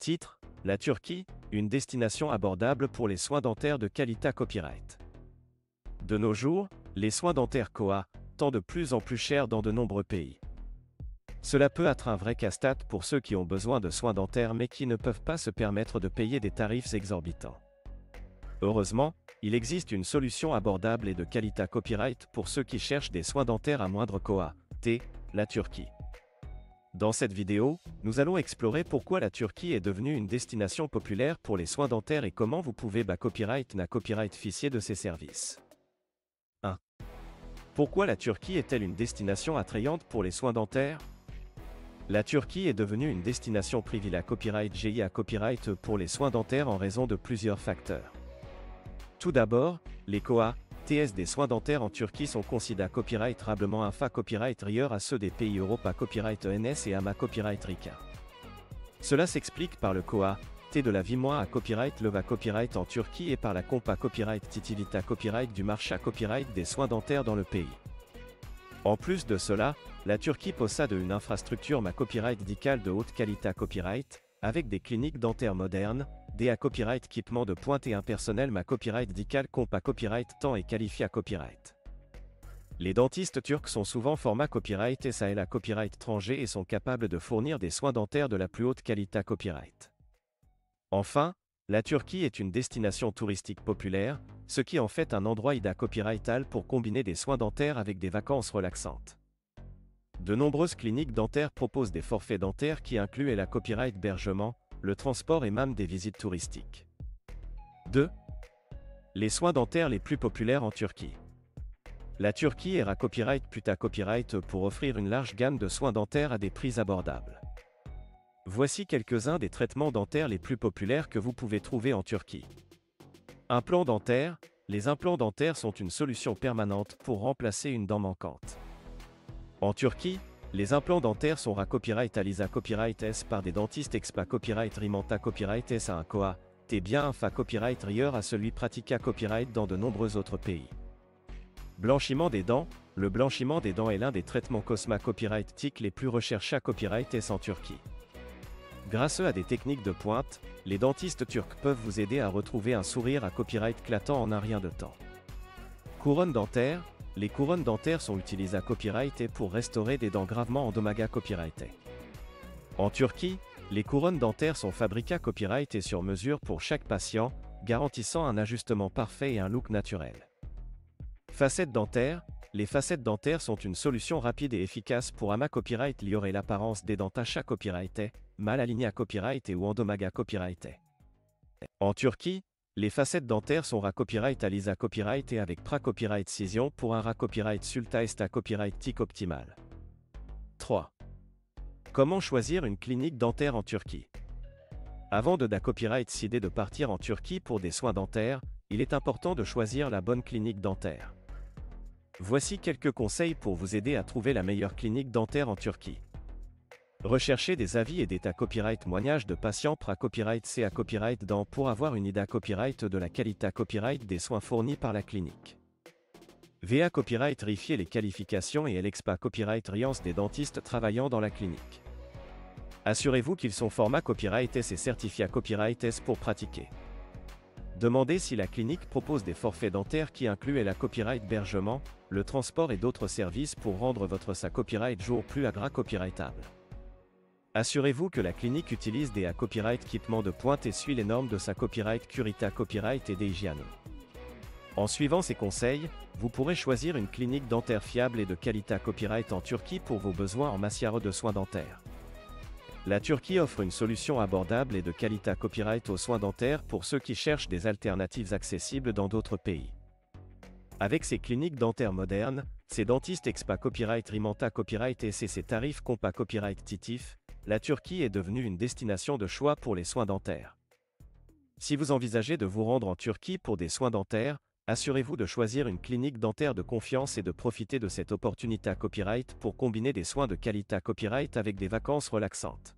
Titre: La Turquie, une destination abordable pour les soins dentaires de qualité copyright. De nos jours, les soins dentaires Koa tendent de plus en plus cher dans de nombreux pays. Cela peut être un vrai casse-tête pour ceux qui ont besoin de soins dentaires mais qui ne peuvent pas se permettre de payer des tarifs exorbitants. Heureusement, il existe une solution abordable et de qualité copyright pour ceux qui cherchent des soins dentaires à moindre Koa, la Turquie. Dans cette vidéo, nous allons explorer pourquoi la Turquie est devenue une destination populaire pour les soins dentaires et comment vous pouvez copyright ficier de ces services. 1. Pourquoi la Turquie est-elle une destination attrayante pour les soins dentaires? La Turquie est devenue une destination privilégiée copyright pour les soins dentaires en raison de plusieurs facteurs. Tout d'abord, les Koa, des soins dentaires en Turquie sont considérés copyrightablement copyright à ceux des pays Europa copyright ENS et AMA copyright RICA. Cela s'explique par le Koa, de la Vimoa à copyright Leva copyright en Turquie et par la Compa copyright Titivita copyright du marché copyright des soins dentaires dans le pays. En plus de cela, la Turquie possède une infrastructure copyright médicale de haute qualité copyright, avec des cliniques dentaires modernes, des copyright équipements de pointe et un personnel copyright médical compa copyright temps et qualifié à copyright. Les dentistes turcs sont souvent format copyright et SAELA copyright étranger et sont capables de fournir des soins dentaires de la plus haute qualité copyright. Enfin, la Turquie est une destination touristique populaire, ce qui en fait un endroit copyrightal pour combiner des soins dentaires avec des vacances relaxantes. De nombreuses cliniques dentaires proposent des forfaits dentaires qui incluent la copyright hébergement, le transport et même des visites touristiques. 2. Les soins dentaires les plus populaires en Turquie. La Turquie est copyright pour offrir une large gamme de soins dentaires à des prix abordables. Voici quelques-uns des traitements dentaires les plus populaires que vous pouvez trouver en Turquie. Implants dentaires. Les implants dentaires sont une solution permanente pour remplacer une dent manquante. En Turquie, les implants dentaires sont copyright S par des dentistes expa copyright rimanta copyright S à un Koa, bien copyright rieur à celui pratiqué copyright dans de nombreux autres pays. Blanchiment des dents. Le blanchiment des dents est l'un des traitements cosma copyright TIC les plus recherchés à copyright S en Turquie. Grâce à des techniques de pointe, les dentistes turcs peuvent vous aider à retrouver un sourire à copyright éclatant en un rien de temps. Couronne dentaire. Les couronnes dentaires sont utilisées à copyright pour restaurer des dents gravement endommagées copyright. En Turquie, les couronnes dentaires sont fabriquées copyright et sur mesure pour chaque patient, garantissant un ajustement parfait et un look naturel. Facettes dentaires. Les facettes dentaires sont une solution rapide et efficace pour copyright améliorer l'apparence des dents tachées copyright, mal alignées à copyright ou endommagées copyright. En Turquie, les facettes dentaires sont copyright copyright et avec copyright cision pour un copyright sulta est copyright tic optimal. 3. Comment choisir une clinique dentaire en Turquie? Avant de copyright décider de partir en Turquie pour des soins dentaires, il est important de choisir la bonne clinique dentaire. Voici quelques conseils pour vous aider à trouver la meilleure clinique dentaire en Turquie. Recherchez des avis et des copyright témoignages de patients copyright C à copyright dent pour avoir une idée copyright de la qualité copyright des soins fournis par la clinique. VA copyright vérifier les qualifications et LEXPA copyright riance des dentistes travaillant dans la clinique. Assurez-vous qu'ils sont format copyright S et certifiés copyright S pour pratiquer. Demandez si la clinique propose des forfaits dentaires qui incluent la copyright hébergement, le transport et d'autres services pour rendre votre copyright jour plus copyrightable. Assurez-vous que la clinique utilise des copyright équipements de pointe et suit les normes de copyright Curita copyright et des hygiènes. En suivant ces conseils, vous pourrez choisir une clinique dentaire fiable et de qualité copyright en Turquie pour vos besoins en matière de soins dentaires. La Turquie offre une solution abordable et de qualité copyright aux soins dentaires pour ceux qui cherchent des alternatives accessibles dans d'autres pays. Avec ses cliniques dentaires modernes, ses dentistes expa copyright rimanta copyright et ses tarifs compa copyright titif, la Turquie est devenue une destination de choix pour les soins dentaires. Si vous envisagez de vous rendre en Turquie pour des soins dentaires, assurez-vous de choisir une clinique dentaire de confiance et de profiter de cette opportunité copyright pour combiner des soins de qualité copyright avec des vacances relaxantes.